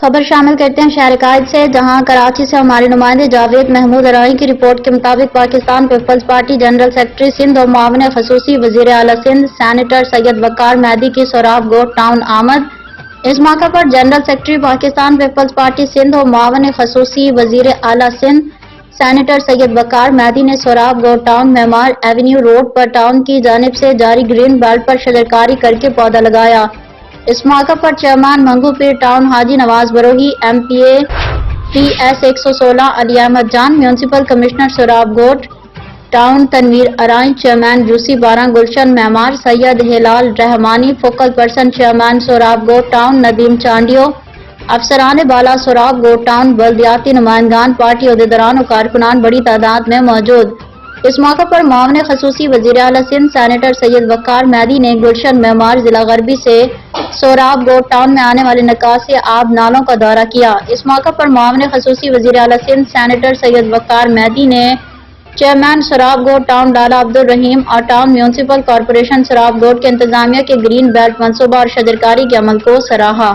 خبر شامل کرتے ہیں شہر قائد سے، جہاں کراچی سے ہمارے نمائندے جاوید محمود ارائیں کی رپورٹ کے مطابق Pakistan Peoples Party general secretary Sindh اور معاون خصوصی وزیر اعلیٰ سندھ سینیٹر سید وقار مہدی کی سوراب گوٹ ٹاؤن آمد۔ اس موقع پر general secretary Pakistan Peoples Party Sindh اور معاون خصوصی وزیر اعلیٰ سندھ سینیٹر سید وقار مہدی نے سوراب گوٹ ٹاؤن معمار ایونیو روڈ پر ٹاؤن کی جانب سے جاری گرین بیلٹ پر شجرکاری کر کے پودا لگایا۔ اس موقع پر چیئرمین منگو پیر ٹاؤن حاجی نواز بروہی، ایم پی اے پی ایس 116 علی احمد جان، میونسپل کمشنر سوراب گوٹ town Tanveer Arain, chairman Yossi 12 گلشن معمار سید ہلال رحمانی، فوکل پرسن چیئرمین سوراب گوٹ ٹاؤن ندیم چانڈیو، افسران بالا سوراب گوٹ ٹاؤن، بلدیاتی نمائندگان، پارٹی عہدیداران و کارکنان بڑی تعداد میں موجود۔ اس موقع پر معاون خصوصی وزیر اعلیٰ سندھ سینیٹر سید وقار مہدی نے گلشن معمار ضلع غربی سے سوراب گوٹ ٹاؤن میں آنے والے نکاسی آب نالوں کا دورہ کیا۔ اس موقع پر معاون خصوصی وزیر اعلیٰ سندھ سینیٹر سید وقار مہدی نے چیئرمین سوراب گوٹ ٹاؤن لالا عبدالرحیم اور ٹاؤن میونسپل کارپوریشن سوراب گوٹ کے انتظامیہ کے گرین بیلٹ منصوبہ اور شجرکاری کے عمل کو سراہا۔